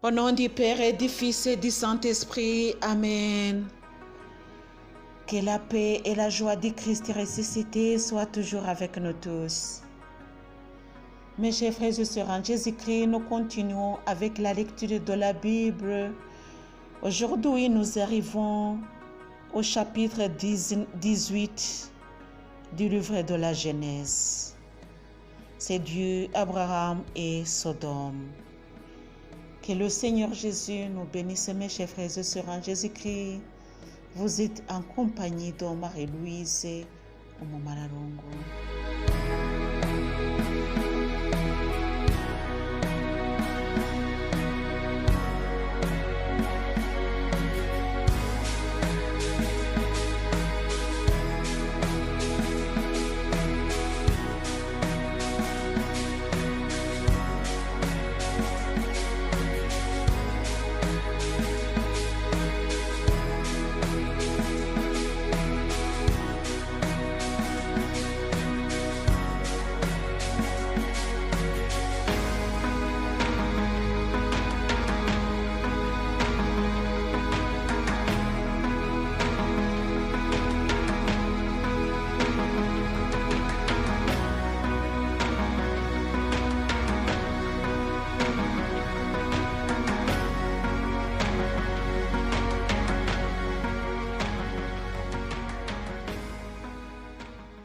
Au nom du Père et du Fils et du Saint-Esprit, Amen. Que la paix et la joie du Christ ressuscité soient toujours avec nous tous. Mes chers frères et sœurs en Jésus-Christ, nous continuons avec la lecture de la Bible. Aujourd'hui, nous arrivons au chapitre 18 du livre de la Genèse. C'est Dieu, Abraham et Sodome. Que le Seigneur Jésus nous bénisse, mes chers frères et sœurs en Jésus-Christ. Vous êtes en compagnie de Marie-Louise Omomalarongo.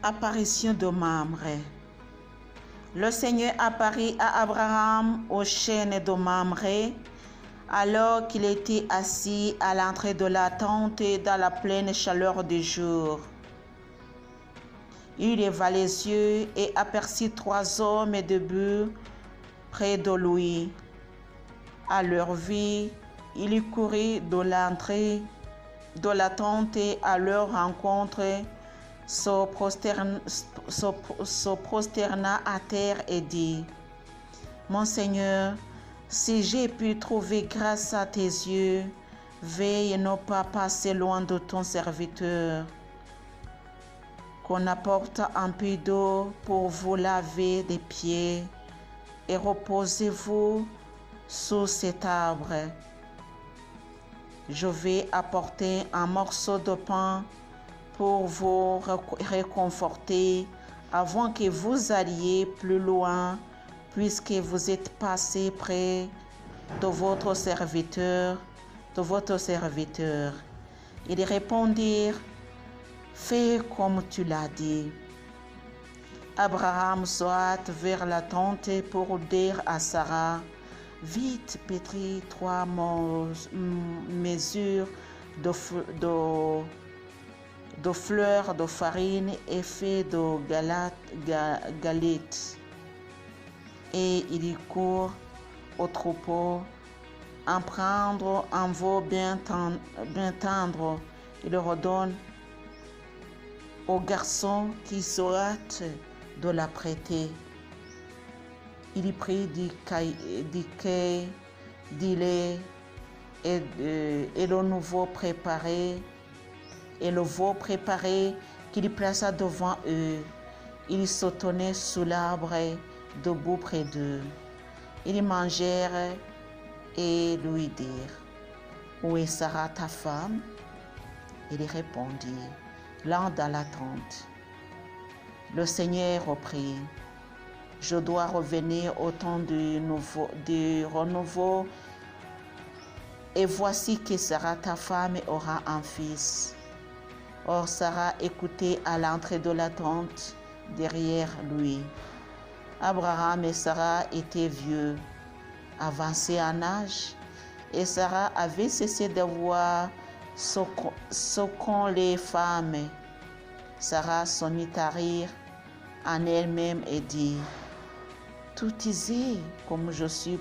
Apparition de Mamré. Le Seigneur apparut à Abraham au chêne de Mamré alors qu'il était assis à l'entrée de la tente dans la pleine chaleur du jour. Il leva les yeux et aperçut 3 hommes debout près de lui. À leur vue, il courut de l'entrée de la tente à leur rencontre, se prosterna à terre et dit: Mon Seigneur, si j'ai pu trouver grâce à tes yeux, veille et ne pas passer loin de ton serviteur. Qu'on apporte un peu d'eau pour vous laver les pieds et reposez-vous sous cet arbre. Je vais apporter un morceau de pain pour vous réconforter avant que vous alliez plus loin, puisque vous êtes passé près de votre serviteur. Ils répondirent: Fais comme tu l'as dit. Abraham se hâte vers la tente pour dire à Sarah: Vite, pétris 3 mesures de fleurs de farine et fait de galettes. Et il y court au troupeau, en prendre un veau bien tendre. Il le redonne au garçon qui se hâte de la prêter. Il y prit du quai, du lait et le veau préparé qu'il plaça devant eux. Ils se tenaient sous l'arbre, debout près d'eux. Ils mangèrent et lui dirent: Où est Sarah ta femme? Il répondit: Là dans la tente. Le Seigneur reprit: Je dois revenir au temps du renouveau, et voici que Sarah ta femme aura un fils. Or Sarah écoutait à l'entrée de la tente derrière lui. Abraham et Sarah étaient vieux, avancés en âge, et Sarah avait cessé de voir ce qu'ont les femmes. Sarah se mit à rire en elle-même et dit: Tout disait, comme je suis,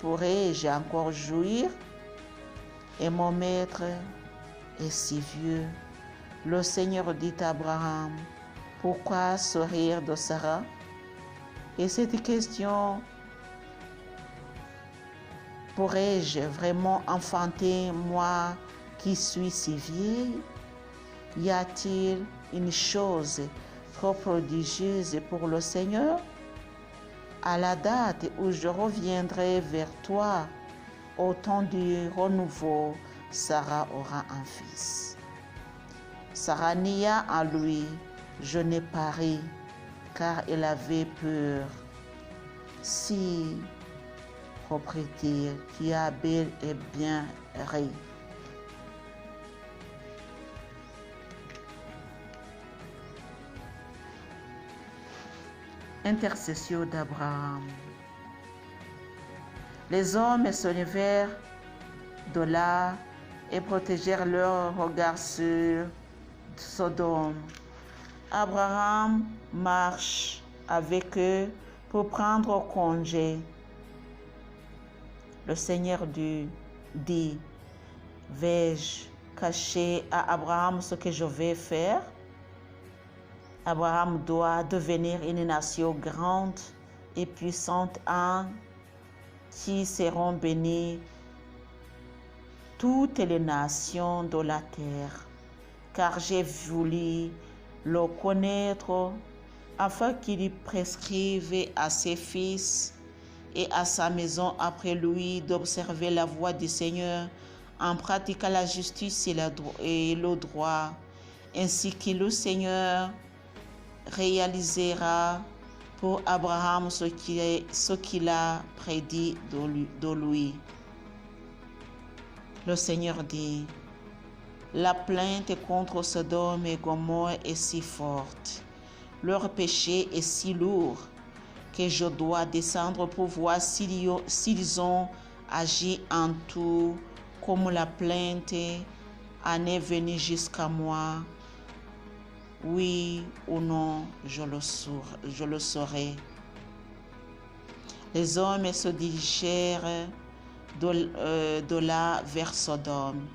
pourrais-je encore jouir? Et mon maître est si vieux. Le Seigneur dit à Abraham: Pourquoi ce rire de Sarah? Et cette question: pourrais-je vraiment enfanter, moi qui suis si vieille? Y a-t-il une chose trop prodigieuse pour le Seigneur? À la date où je reviendrai vers toi, au temps du renouveau, Sarah aura un fils. Sarah nia en lui, je n'ai pas ri, car elle avait peur. Si, reprit-il, tu as bel et bien ri. Intercession d'Abraham. Les hommes se levèrent de là et protégèrent leur regard sur Sodome. Abraham marche avec eux pour prendre congé. Le Seigneur dit, vais-je cacher à Abraham ce que je vais faire? Abraham doit devenir une nation grande et puissante en qui seront bénies toutes les nations de la terre, car j'ai voulu le connaître afin qu'il prescrive à ses fils et à sa maison après lui d'observer la voie du Seigneur en pratiquant la justice et le droit, ainsi que le Seigneur réalisera pour Abraham ce qu'il a prédit de lui. Le Seigneur dit, la plainte contre Sodome et Gomorrhe est si forte, leur péché est si lourd, que je dois descendre pour voir s'ils ont agi en tout comme la plainte en est venue jusqu'à moi. Oui ou non, je le saurai. Les hommes se dirigèrent de là vers Sodome.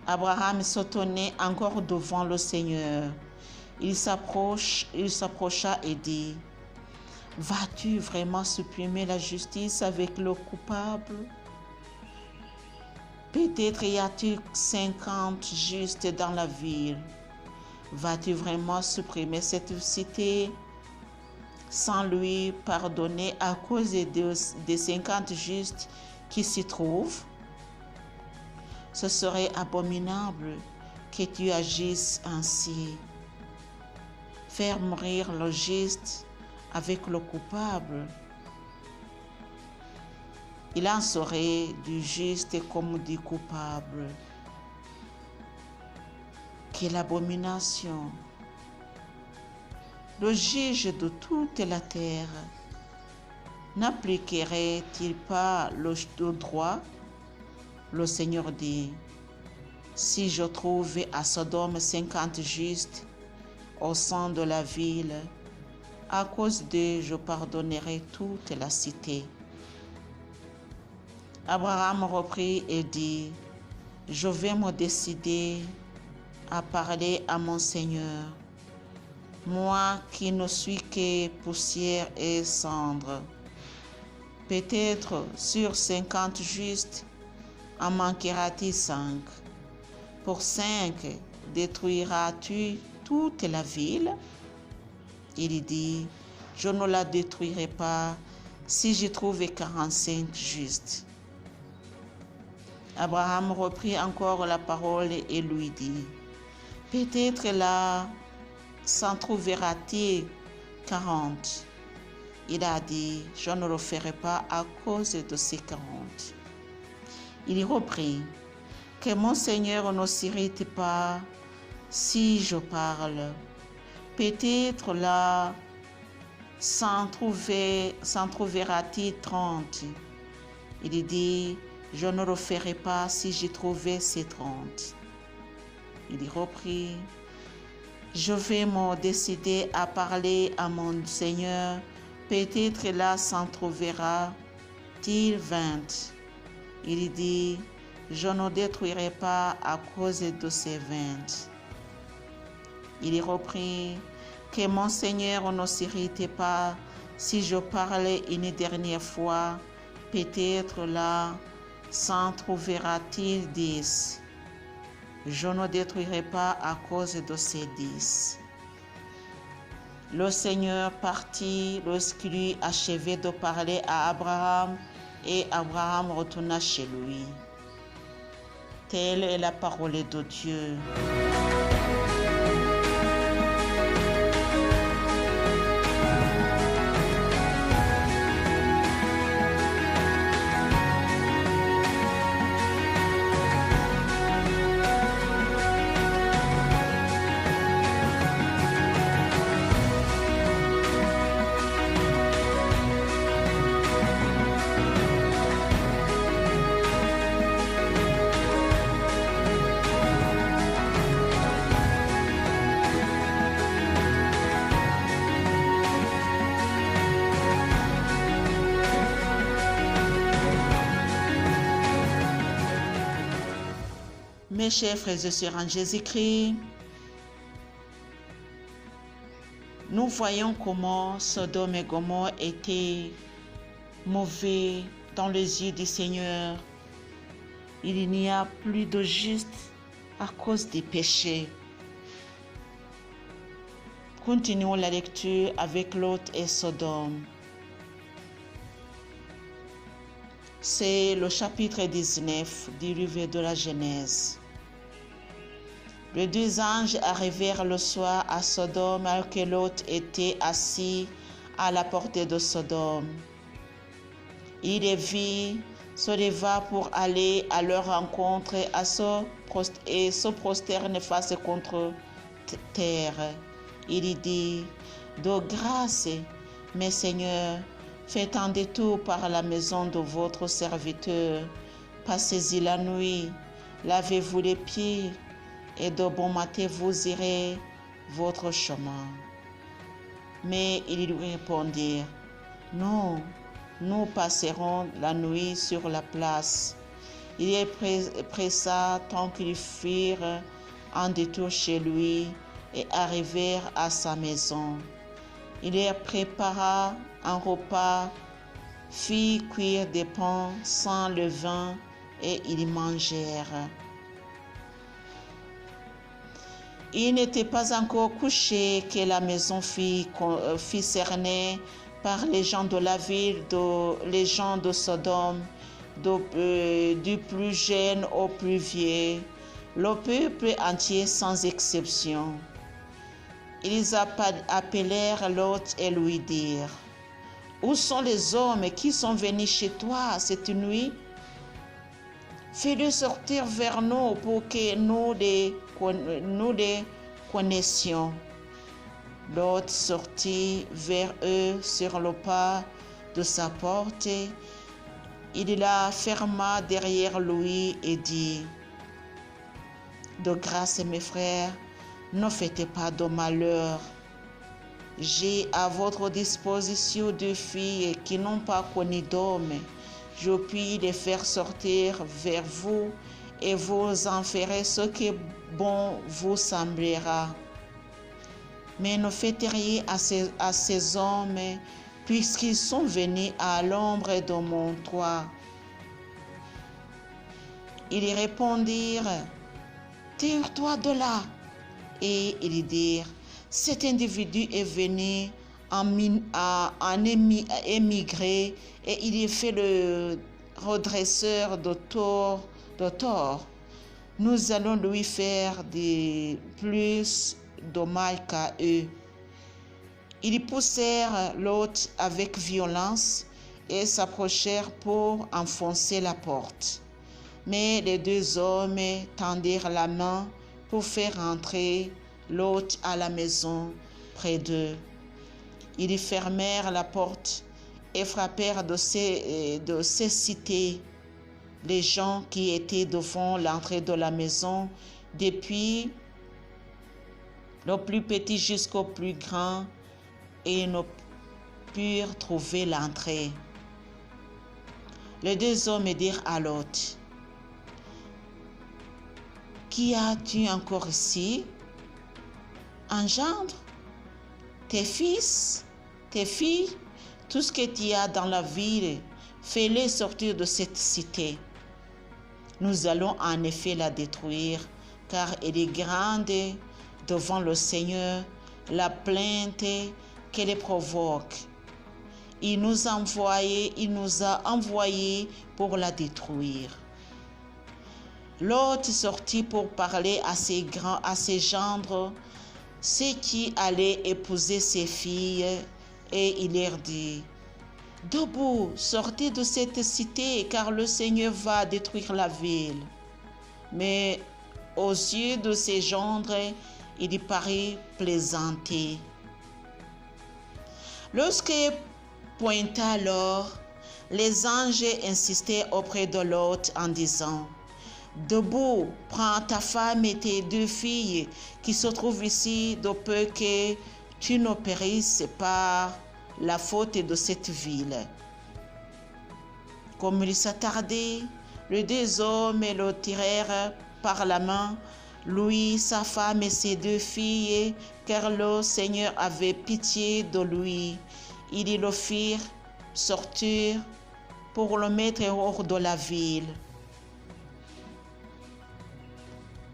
Abraham se tenait encore devant le Seigneur. Il s'approcha et dit, vas-tu vraiment supprimer la justice avec le coupable? Peut-être y a-t-il 50 justes dans la ville. Vas-tu vraiment supprimer cette cité sans lui pardonner à cause des 50 justes qui s'y trouvent? Ce serait abominable que tu agisses ainsi. Faire mourir le juste avec le coupable. Il en serait du juste comme du coupable. Quelle abomination! Le juge de toute la terre n'appliquerait-il pas le droit? Le Seigneur dit, si je trouve à Sodome 50 justes au sein de la ville, à cause d'eux, je pardonnerai toute la cité. Abraham reprit et dit, je vais me décider à parler à mon Seigneur, moi qui ne suis que poussière et cendre. Peut-être sur 50 justes, en manquera-t-il 5. Pour 5, détruiras-tu toute la ville? Il dit, je ne la détruirai pas si j'y trouve 45 justes. Abraham reprit encore la parole et lui dit, peut-être là s'en trouvera-t-il 40. Il a dit, je ne le ferai pas à cause de ces 40. Il reprit, que mon Seigneur ne s'irrite pas si je parle. Peut-être là s'en trouvera-t-il 30. Il dit, je ne le ferai pas si j'y trouvais ces 30. Il reprit, je vais me décider à parler à mon Seigneur, peut-être là s'en trouvera-t-il 20. Il dit, je ne détruirai pas à cause de ces 20. Il reprit, que mon Seigneur ne s'irrite pas si je parlais une dernière fois, peut-être là s'en trouvera-t-il 10. Je ne détruirai pas à cause de ces 10. Le Seigneur partit lorsqu'il eut achevé de parler à Abraham, et Abraham retourna chez lui. Telle est la parole de Dieu. Mes chers frères et sœurs en Jésus-Christ, nous voyons comment Sodome et Gomorrhe étaient mauvais dans les yeux du Seigneur. Il n'y a plus de juste à cause des péchés. Continuons la lecture avec Lot et Sodome. C'est le chapitre 19 du livre de la Genèse. Les deux anges arrivèrent le soir à Sodome alors que Lot était assis à la porte de Sodome. Il les vit, se leva pour aller à leur rencontre et se prosterne face contre terre. Il dit: de grâce, mes seigneurs, faites un détour par la maison de votre serviteur, passez-y la nuit, lavez-vous les pieds, et de bon matin vous irez votre chemin. Mais ils lui répondirent: non, nous passerons la nuit sur la place. Il les pressa tant qu'ils firent un détour chez lui et arrivèrent à sa maison. Il leur prépara un repas, fit cuire des pains sans levain et ils mangèrent. Il n'était pas encore couché que la maison fut cernée par les gens de la ville, les gens de Sodome, du plus jeune au plus vieux, le peuple entier sans exception. Ils appelèrent Lot et lui dirent: où sont les hommes qui sont venus chez toi cette nuit? Fais-les sortir vers nous pour que nous les connaissions. Lot sortit vers eux sur le pas de sa porte. Il la ferma derrière lui et dit: de grâce, mes frères, ne faites pas de malheur. J'ai à votre disposition deux filles qui n'ont pas connu d'homme. Je puis les faire sortir vers vous et vous en ferez ce que bon vous semblera. Mais ne faites rien à ces hommes, puisqu'ils sont venus à l'ombre de mon toit. Ils répondirent: tire-toi de là. Et ils dirent: cet individu est venu en émigré et il est fait le redresseur de tort. Nous allons lui faire plus de mal qu'à eux. Ils poussèrent Lot avec violence et s'approchèrent pour enfoncer la porte. Mais les deux hommes tendirent la main pour faire entrer Lot à la maison près d'eux. Ils fermèrent la porte et frappèrent de cécité les gens qui étaient devant l'entrée de la maison, depuis le plus petit jusqu'au plus grand, et ne purent trouver l'entrée. Les deux hommes dirent à Lot: qui as-tu encore ici? Un gendre, tes fils, tes filles, tout ce que tu as dans la ville, fais-les sortir de cette cité. Nous allons en effet la détruire, car elle est grande devant le Seigneur. la plainte qu'elle provoque. Il nous a envoyés pour la détruire. Lot sortit pour parler à ses gendres, ceux qui allaient épouser ses filles, et il leur dit: Debout, sortez de cette cité, car le Seigneur va détruire la ville. Mais aux yeux de ses gendres, il parut plaisanter. Lorsque pointa l'or, les anges insistaient auprès de Lot en disant: Debout, prends ta femme et tes 2 filles qui se trouvent ici, de peur que tu ne périsses par la faute de cette ville. Comme il s'attardait, les 2 hommes le tirèrent par la main, lui, sa femme et ses 2 filles, car le Seigneur avait pitié de lui. Ils le firent sortir pour le mettre hors de la ville.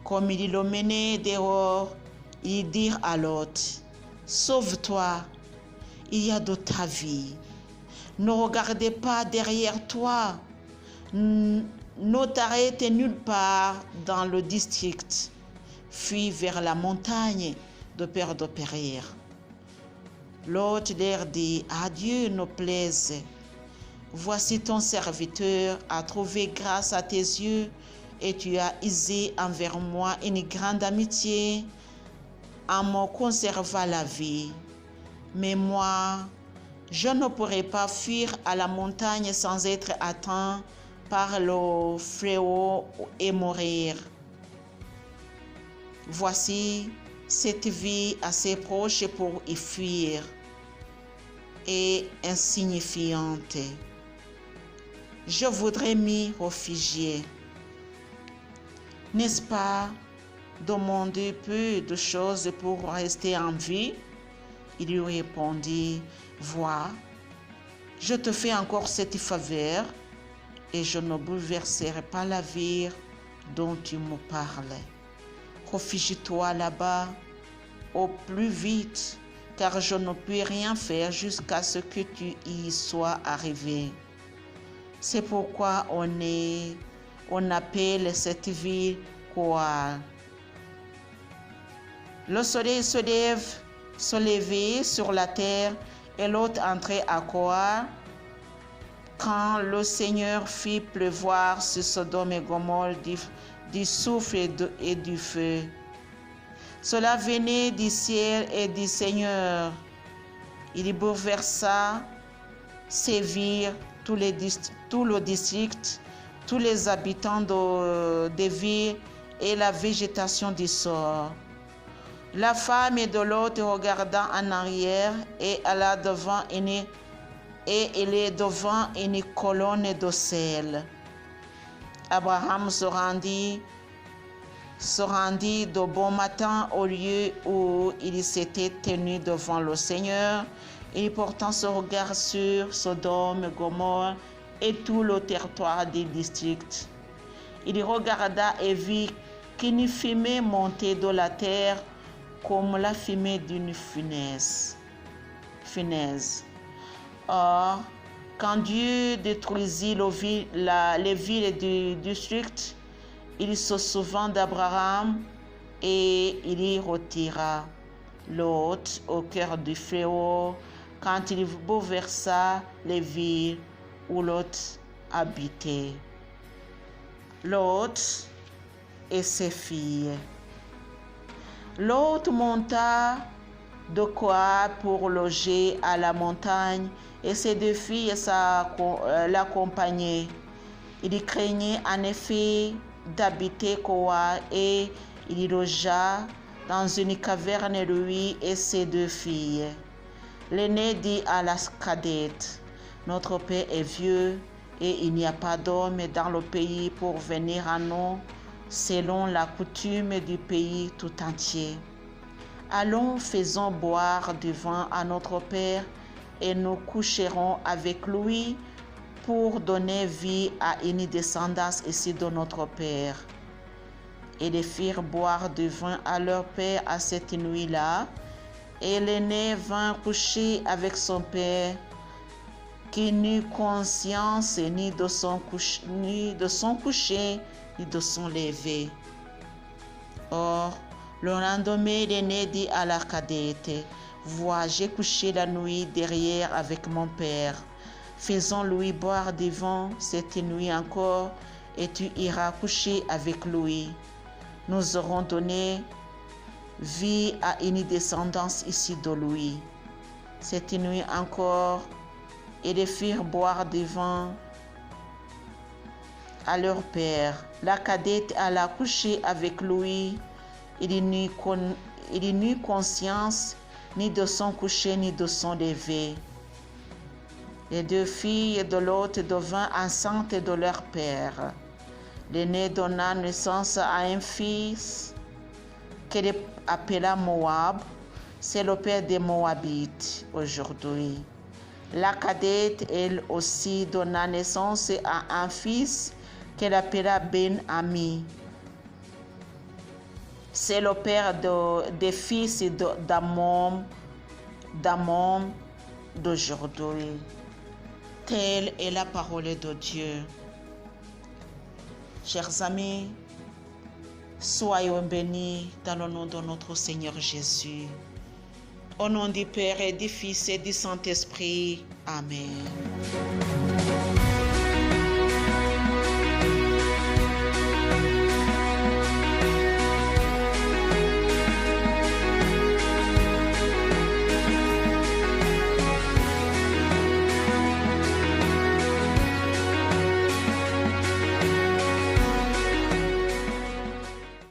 Comme ils le menaient dehors, ils dirent à Lot: Sauve-toi, il y a de ta vie. Ne regardez pas derrière toi. Ne t'arrête nulle part dans le district. Fuis vers la montagne de peur de périr. Lot leur dit: À Dieu ne plaise. Voici ton serviteur a trouvé grâce à tes yeux, et tu as usé envers moi une grande amitié en me conservant la vie. Mais moi, je ne pourrai pas fuir à la montagne sans être atteint par le fléau et mourir. Voici cette vie assez proche pour y fuir et insignifiante. Je voudrais m'y réfugier. N'est-ce pas demander peu de choses pour rester en vie? Il lui répondit: Vois, je te fais encore cette faveur et je ne bouleverserai pas la vie dont tu me parles. Réfugie-toi là-bas au plus vite, car je ne puis rien faire jusqu'à ce que tu y sois arrivé. C'est pourquoi on appelle cette ville Koar. Le soleil se levait sur la terre et Lot entrait à Koar quand le Seigneur fit pleuvoir sur Sodome et Gomorrhe du souffle et du feu. Cela venait du ciel et du Seigneur. Il bouleversa, sévir tout le district, tous les habitants des villes et la végétation du sol. La femme de Lot regarda en arrière et elle est devant une colonne de sel. Abraham se rendit de bon matin au lieu où il s'était tenu devant le Seigneur, et portant son regard sur Sodome, Gomorrhe et tout le territoire du district. Il regarda et vit qu'une fumée montait de la terre comme la fumée d'une fournaise. Or, quand Dieu détruisit les villes du district, il se souvint d'Abraham et il y retira Lot au cœur du fléau quand il bouleversa les villes où Lot habitait. Lot et ses filles. Lot monta de Koar pour loger à la montagne et ses 2 filles l'accompagnaient. Il craignait en effet d'habiter Koar et il logea dans une caverne, lui et ses 2 filles. L'aîné dit à la cadette: Notre père est vieux et il n'y a pas d'homme dans le pays pour venir à nous selon la coutume du pays tout entier. Allons, faisons boire du vin à notre père et nous coucherons avec lui pour donner vie à une descendance ici de notre père. Et ils firent boire du vin à leur père à cette nuit-là, Et l'aîné vint coucher avec son père, qui n'eut conscience ni de son coucher, ni de son lever. Or, le lendemain, l'aîné dit à la cadette, « Vois, j'ai couché la nuit derrière avec mon père. Faisons-lui boire du vin cette nuit encore, et tu iras coucher avec lui. Nous aurons donné vie à une descendance ici de lui. » Cette nuit encore, ils les firent boire du vin à leur père. La cadette alla coucher avec lui. Il n'eut conscience ni de son coucher ni de son lever. Les deux filles de l'autre devinrent enceintes de leur père. L'aîné donna naissance à un fils qu'elle appela Moab. C'est le père des Moabites aujourd'hui. La cadette, elle aussi, donna naissance à un fils qu'elle appela Ben-Ami. C'est le père des fils d'Amon d'aujourd'hui. Telle est la parole de Dieu. Chers amis, soyons bénis dans le nom de notre Seigneur Jésus. Au nom du Père et du Fils et du Saint-Esprit. Amen.